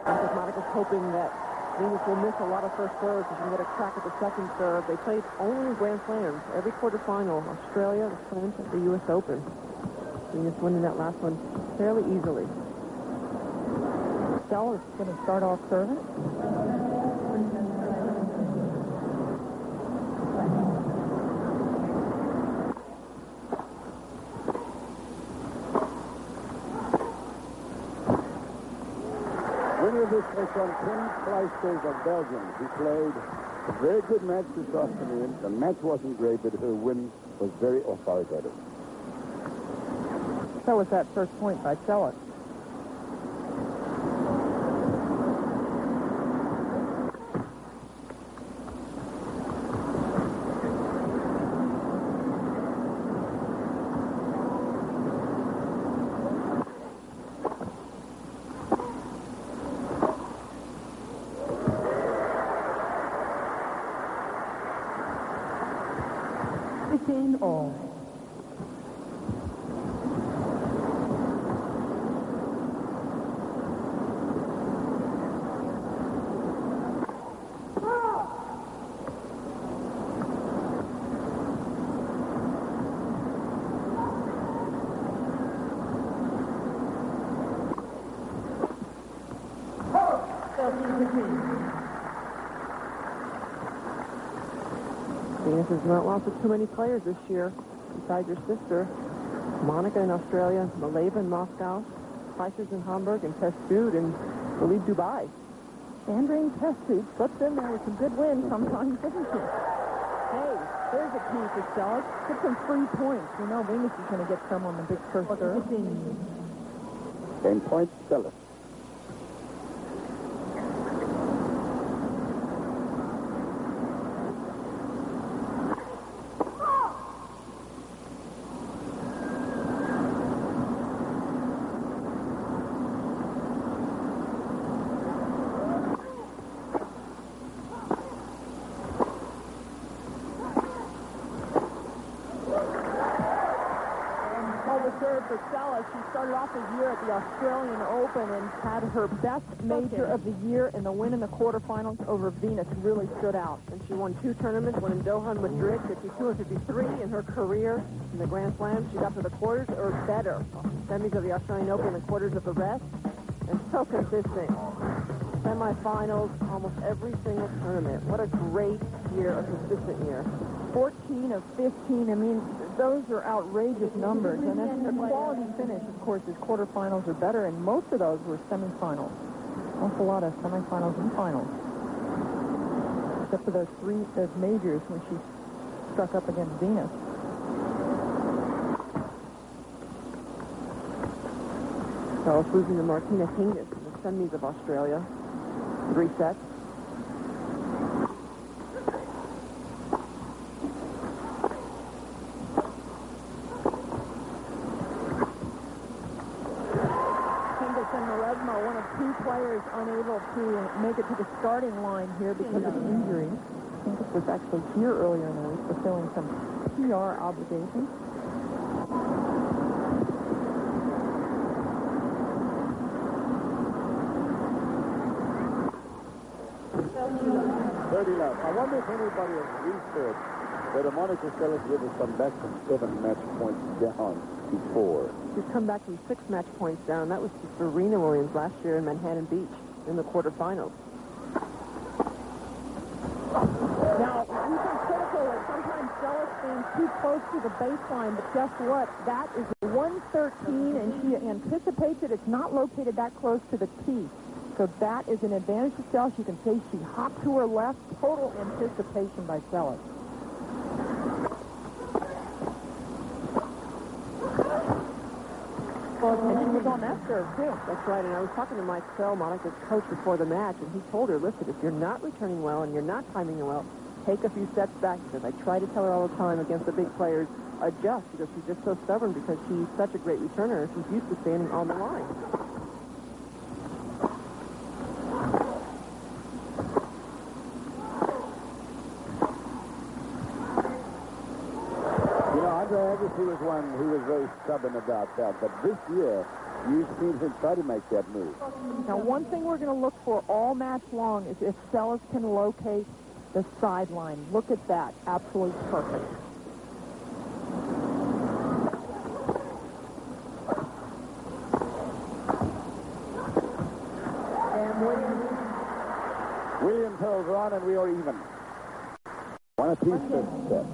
I think Monica's hoping that Venus will miss a lot of first serves and get a crack at the second serve. They played only in Grand Slams. Every quarterfinal, Australia, the French, at the U.S. Open. Venus winning that last one fairly easily. Seles is going to start off serving. Winner of this was from Tim Kleisters of Belgium. He played a very good match this afternoon. The match wasn't great, but her win was very authoritative. So was that first point by Seles. All. Venus has not lost to too many players this year, besides your sister. Monica in Australia, Maleva in Moscow, Prices in Hamburg, and Testood in, I believe, Dubai. Sandrine Testood slips in there with some good wins sometimes, doesn't she? Hey, there's a key for Seles. Get some free points. You know Venus is going to get some on the big first serve. 10 points, Seles. For Seles, she started off the year at the Australian Open and had her best major of the year in the win in the quarterfinals over Venus. Really stood out. And she won 2 tournaments, one in Doha and Madrid, 52 and 53 in her career in the Grand Slam. She got to the quarters or better. Semis of the Australian Open and the quarters of the rest. And so consistent. Semifinals, almost every single tournament. What a great year, a consistent year. 14 of 15. I mean, those are outrageous numbers. And that's a quality finish, of course, as quarterfinals are better, and most of those were semifinals. Awful lot of semifinals and finals. Except for those majors when she struck up against Venus. Seles losing to Martina Hingis in the semis of Australia. 3 sets. Players unable to make it to the starting line here because of injury. I think it was actually here earlier in the week, fulfilling some PR obligations. I wonder if anybody has researched whether Monica Seles ever come back from 7 match points down before. She's come back from 6 match points down. That was Serena Williams last year in Manhattan Beach in the quarterfinals. Now, we've been critical of sometimes Seles being too close to the baseline, but guess what? That is 113, and she anticipates it. It's not located that close to the tee. So that is an advantage to Seles. You can see she hopped to her left. Total anticipation by Seles. And she was on that serve, too. That's right, and I was talking to Mike Sell, Monica's coach, before the match, and he told her, listen, if you're not returning well and you're not timing it well, take a few steps back. Because I try to tell her all the time against the big players, adjust, because she's just so stubborn because she's such a great returner. She's used to standing on the line. Andre Agassi was one who was very stubborn about that. But this year, You've seen him try to make that move. Now, one thing we're going to look for all match long is if Seles can locate the sideline. Look at that. Absolutely perfect. Williams holds on, and we are even. One apiece this set.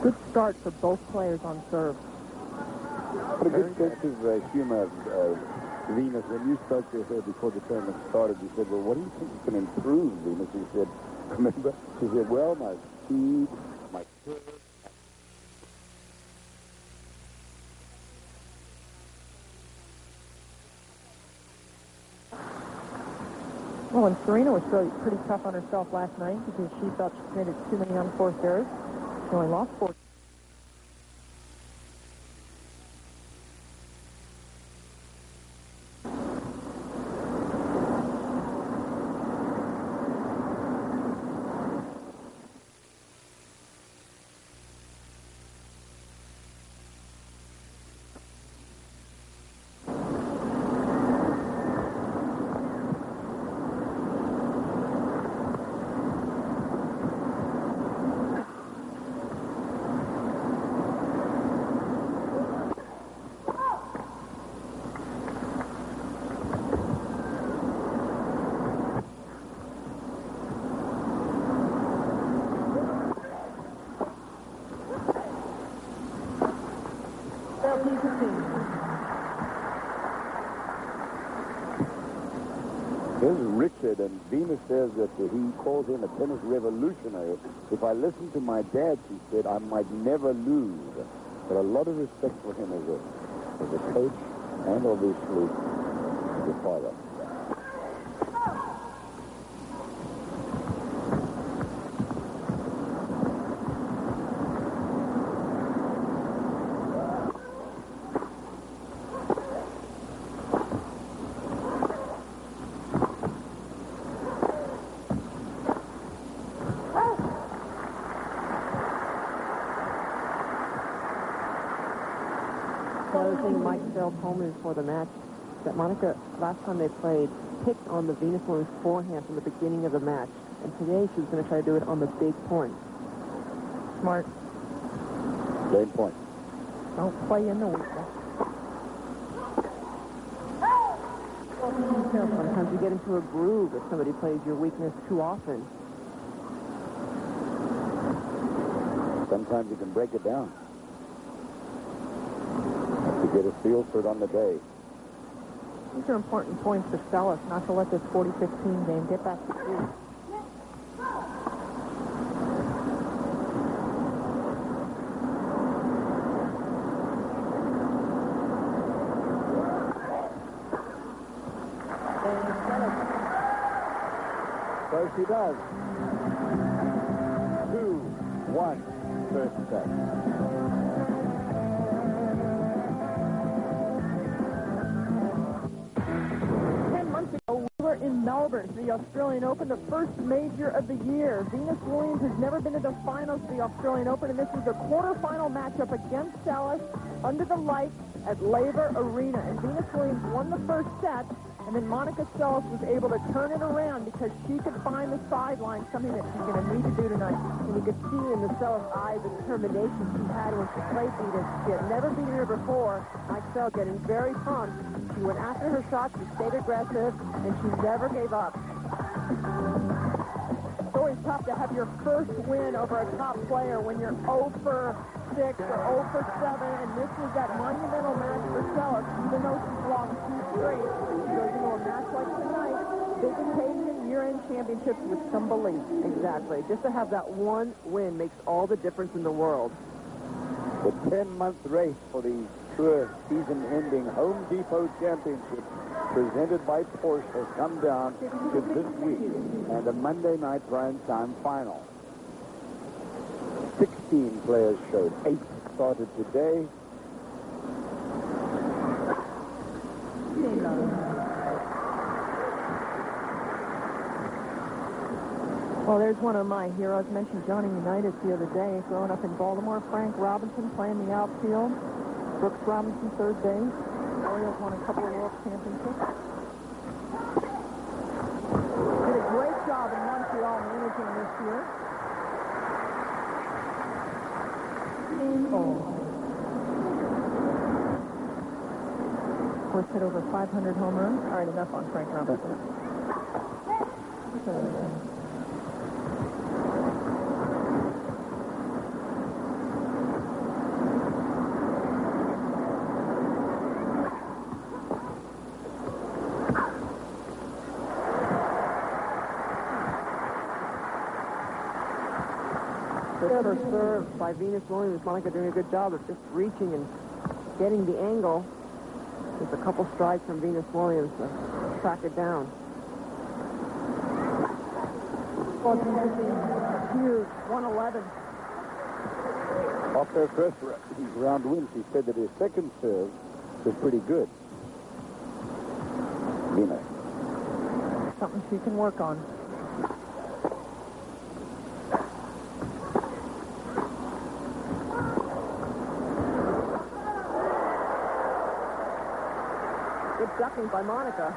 Good start for both players on serve. What a good sense of humor of Venus. When you spoke to her before the tournament started, you said, well, what do you think you can improve, Venus? She said, remember? She said, well, my speed, my serve. Well, and Serena was really pretty tough on herself last night because she felt she committed too many unforced errors. She only lost 4. This is Richard, and Venus says that he calls him a tennis revolutionary. If I listen to my dad, she said, I might never lose. But a lot of respect for him as a coach and obviously as a father. Home in for the match that Monica, last time they played, picked on the Venus Williams forehand from the beginning of the match. And today she was going to try to do it on the big point. Smart. Game point. Don't play in the weakness. Sometimes you get into a groove if somebody plays your weakness too often. Sometimes you can break it down. To get a feel for it on the day. These are important points for Seles, not to let this 40-15 game get back to 3. So she does. 2-1 first set. 10 months ago, we were in Melbourne for the Australian Open, the first major of the year. Venus Williams has never been to the finals of the Australian Open, and this was a quarterfinal matchup against Seles under the lights at Laver Arena. And Venus Williams won the first set, and then Monica Seles was able to turn it around because she could find the sideline, something that she's going to need to do tonight. And you could see in the Seles' eyes the determination she had when she played Venus. She had never beaten her before. Mike Seles getting very pumped. She went after her shot, she stayed aggressive, and she never gave up. It's always tough to have your first win over a top player when you're 0 for 6 or 0 for 7, and this was that monumental match for Seles. Even though she's lost 2 straight, she goes into a match like tonight, big occasion, year-end championships with some belief. Exactly. Just to have that one win makes all the difference in the world. The 10-month race for the Tour season-ending Home Depot Championship presented by Porsche has come down to this week and a Monday night prime time final. 16 players showed. 8 started today. Well, there's one of my heroes. Mentioned Johnny Unitas the other day, growing up in Baltimore. Frank Robinson playing the outfield. Brooks Robinson, third base. Orioles won a couple of World Championships. Did a great job in Montreal managing this year. Of course, hit over 500 home runs. All right, enough on Frank Robinson. First serve by Venus Williams. Monica doing a good job of just reaching and getting the angle. Just a couple strides from Venus Williams to track it down. Huge, 111. Off their first round win, she said that his second serve was pretty good. Venus. Something she can work on. Good ducking by Monica.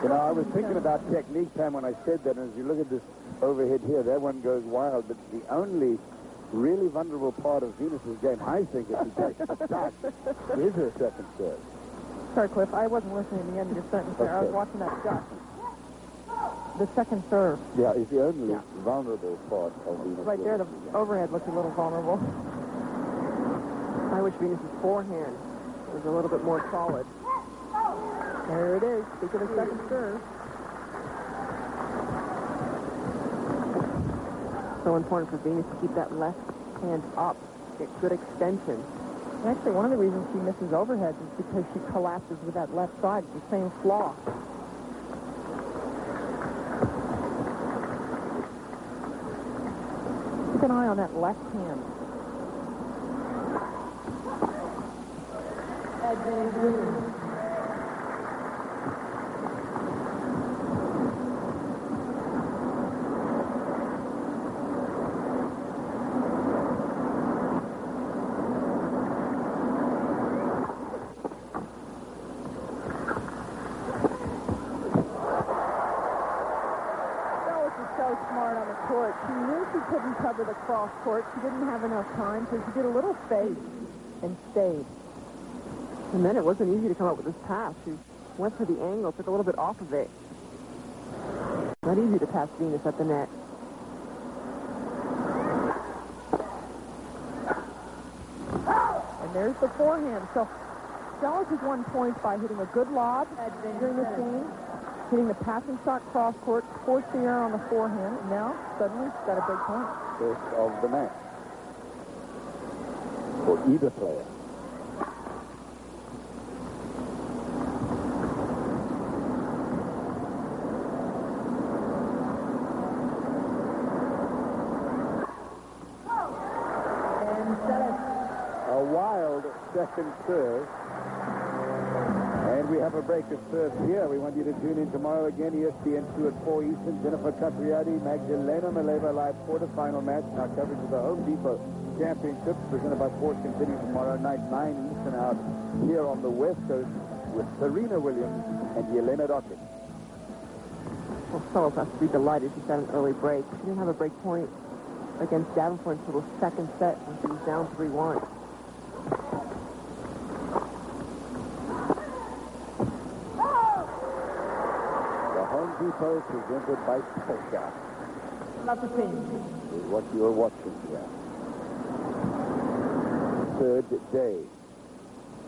You know, I was thinking about technique time when I said that, and as you look at this overhead here, that one goes wild, but the only really vulnerable part of Venus's game, I think, if she takes a duck, is her second serve. Sorry, Cliff, I wasn't listening to the end of your sentence there. I was Okay. watching that duck. The second serve. Yeah, it's the only vulnerable part of Venus. Right there, the overhead looked a little vulnerable. I wish Venus's forehand was a little bit more solid. There it is. Speak of the second serve. So important for Venus to keep that left hand up, get good extension. And actually, one of the reasons she misses overheads is because she collapses with that left side. It's the same flaw. Keep an eye on that left hand. So smart on the court. She knew she couldn't cover the cross court. She didn't have enough time, so she did a little fake and stayed. And then it wasn't easy to come up with this pass. She went for the angle, took a little bit off of it. Not easy to pass Venus at the net. And there's the forehand. So Seles has won points by hitting a good lob during this game, hitting the passing shot cross court, forced the error on the forehand, and now suddenly she's got a big point. First of the match for either player. And Seles. A wild second serve. And we have a break of serve here. We want you to tune in tomorrow again, ESPN 2 at 4 Eastern. Jennifer Capriati, Magdalena Maleva live quarterfinal match. Now coverage of the Home Depot Championship presented by Sports continues tomorrow night, 9 Eastern out here on the West Coast with Serena Williams and Yelena Dokic. Well, Seles has to be delighted she's got an early break. She didn't have a break point against Davenport until the second set when she was down 3-1. Depot presented by Polka. Not the same. Is what you're watching here. Third day.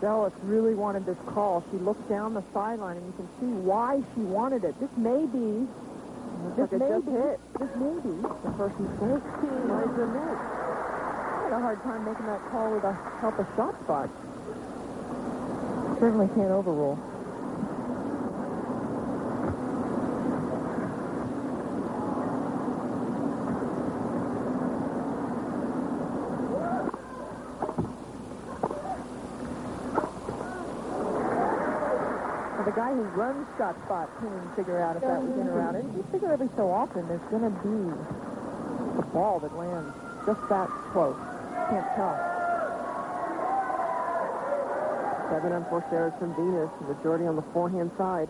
Seles really wanted this call. She looked down the sideline, and you can see why she wanted it. This may be the first and 14. My goodness. I had a hard time making that call with a help a shot spot. Certainly can't overrule. The guy who runs shot spot can't even figure out if that was in or out. And you figure every so often there's going to be a ball that lands just that close. Can't tell. 7 unforced errors from Venus, the majority on the forehand side.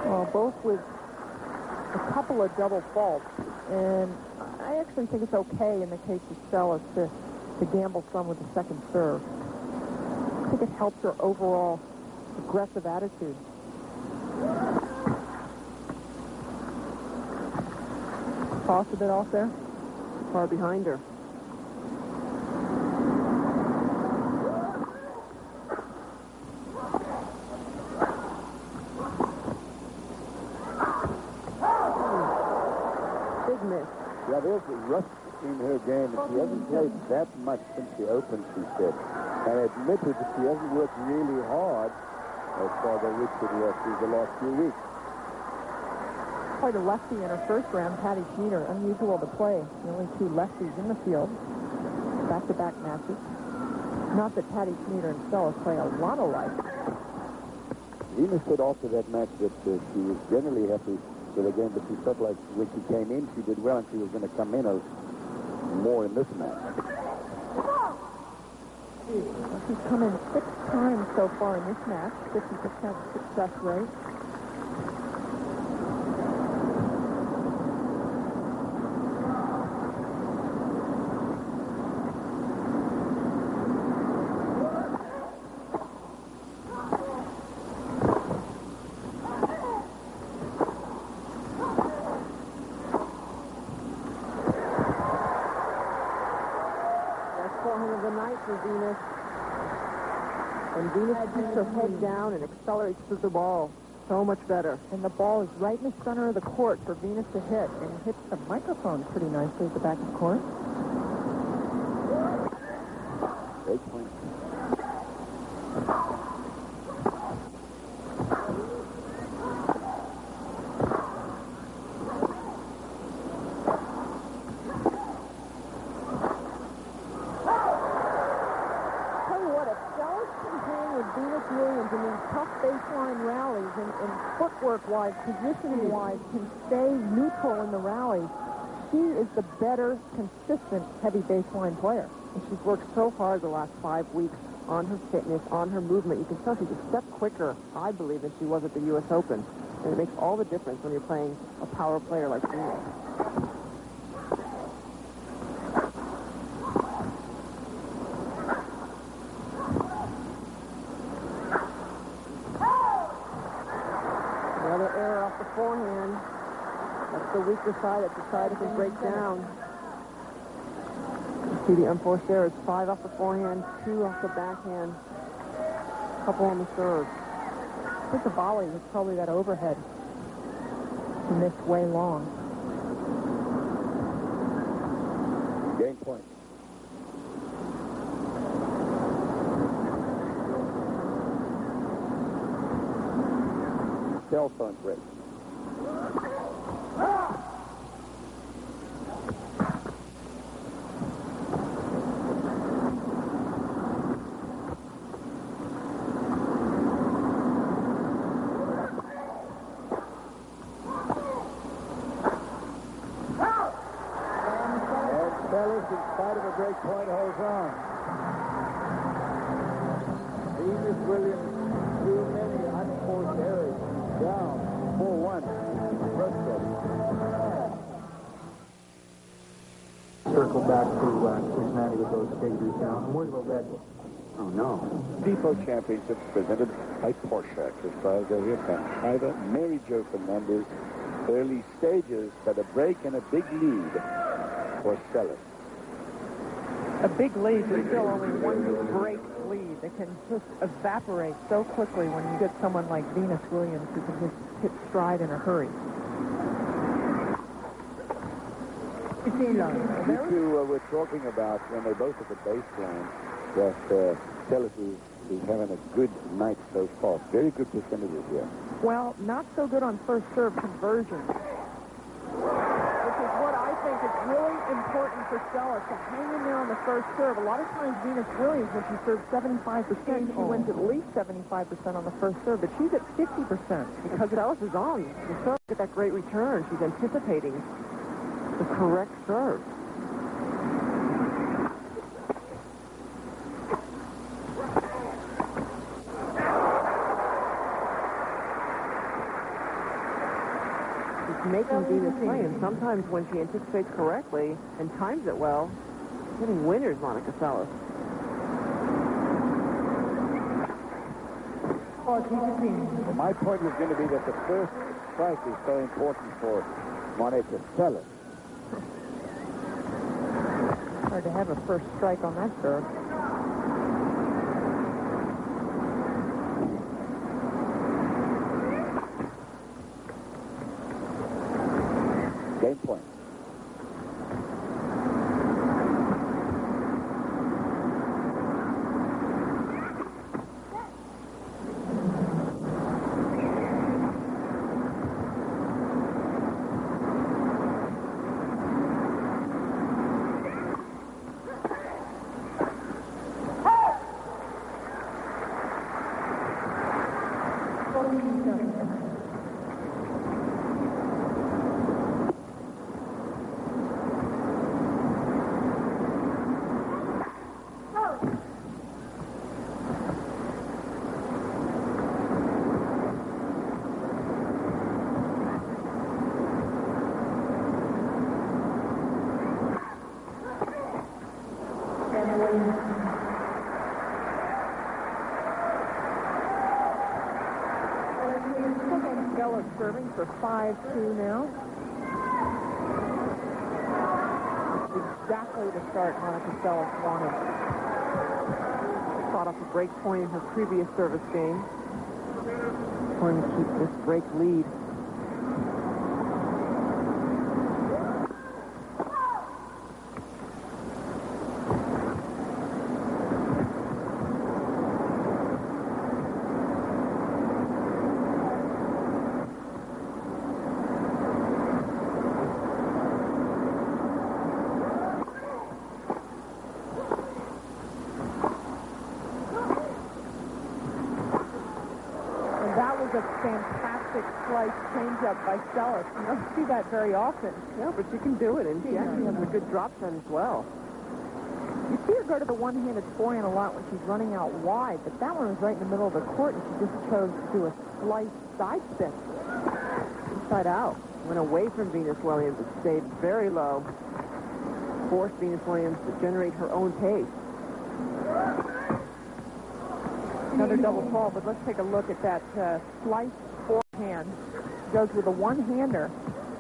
Well, both with a couple of double faults, and I actually think it's okay in the case of Seles to gamble some with the second serve. I think it helps her overall aggressive attitude. Toss a bit off there. Far behind her. Big miss. Yeah, there's a rust in her game, and she hasn't played that much since she opened, she said. And admitted that she hasn't worked really hard as Father Richard was through the last few weeks. Quite a lefty in her first round, Patty Schmieder. Unusual to play. The only two lefties in the field. Back-to-back matches. Not that Patty Schmieder and Seles play a lot alike. Venus said after that match that she was generally happy with the game, but she felt like when she came in, she did well, and she was going to come in more in this match. She's come in 6 times so far in this match, 50% success rate. Forehand of the night for Venus. And Venus keeps her head down and accelerates through the ball. So much better. And the ball is right in the center of the court for Venus to hit. And it hits the microphone pretty nicely at the back of the court. Great point. And footwork-wise, positioning-wise, can stay neutral in the rally. She is the better, consistent, heavy baseline player. And she's worked so hard the last 5 weeks on her fitness, on her movement. You can tell she's a step quicker, I believe, than she was at the U.S. Open. And it makes all the difference when you're playing a power player like Venus. Another error off the forehand. That's the weaker side. That's the side that can break down. You see the unforced errors. 5 off the forehand, 2 off the backhand, couple on the serve. I think the volley was probably that overhead. She missed way long. Game point. Cell phone break. Seles, in spite of a break point, holds on. Venus Williams, too many unforced errors. Down, 4-1. Frustrating. Circle back to Cincinnati with those figures down. I'm worried about that. Oh, no. Depot Championships presented by Porsche. As far as I hear from either Mary Jo Fernandez, early stages, but a break and a big lead for Seles. A big lead, but still only one break lead that can just evaporate so quickly when you get someone like Venus Williams who can just hit stride in a hurry. You two were talking about when they both at the baseline that Seles is having a good night so far. Very good percentages here. Well, not so good on first serve conversion. which is what I think is really important for Seles, to hang in there on the first serve. A lot of times Venus Williams, when she serves 75%, she wins at least 75% on the first serve, but she's at 50%. Because Seles is on. The serve get that great return. She's anticipating the correct serve. Making Venus play, and sometimes when she anticipates correctly and times it well, hitting winners, Monica Seles. Well, my point was going to be that the first strike is so important for Monica Seles. Hard to have a first strike on that serve. Game point. Seles serving for 5-2 now. Exactly the start Monica Seles wanted. Caught off a break point in her previous service game. Trying to keep this break lead. A fantastic slice changeup by Seles. You don't see that very often. Yeah, but she can do it, and she actually has a good drop shot as well. You see her go to the one-handed forehand a lot when she's running out wide, but that one was right in the middle of the court, and she just chose to do a slice side spin. Inside out. Went away from Venus Williams. It stayed very low. Forced Venus Williams to generate her own pace. Another double fault, but let's take a look at that slice forehand. Goes with a one-hander,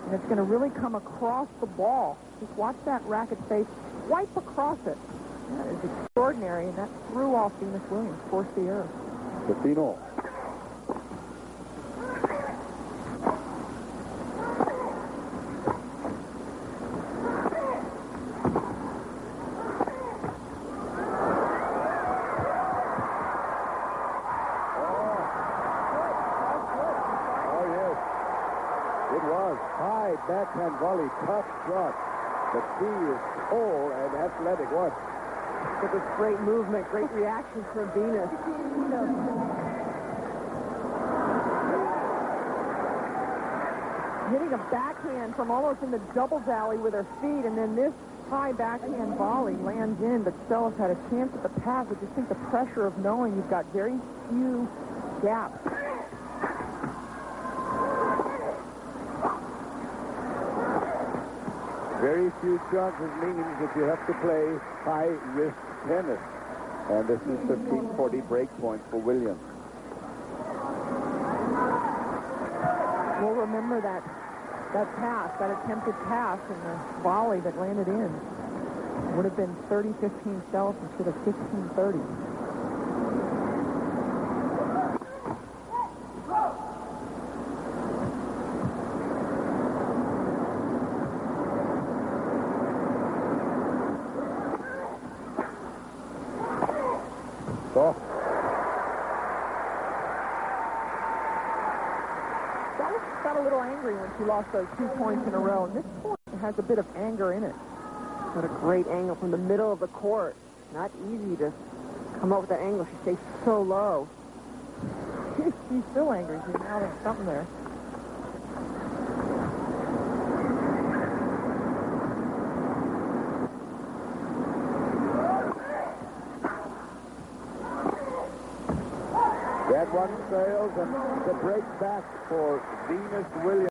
and it's going to really come across the ball. Just watch that racket face swipe across it. That is extraordinary, and that threw off Venus Williams, forced the error. 15-all. Backhand volley, tough shot. But she is tall and athletic. What? With this great movement, great reaction from Venus. Hitting a backhand from almost in the doubles alley with her feet, and then this high backhand volley lands in, but Seles had a chance at the pass. I just think the pressure of knowing you've got very few gaps. Very few chances means that you have to play high-risk tennis. And this is 15-40 break point for Williams. We'll remember that pass, that attempted pass, and the volley that landed in. Would have been 30-15 Seles instead of 15-30. Got a little angry when she lost those 2 points in a row. And this point It has a bit of anger in it. What a great angle from the middle of the court. Not easy to come up with that angle. She stays so low. She's still angry. She's mouthing something there. That one sails, and the break back for Venus Williams.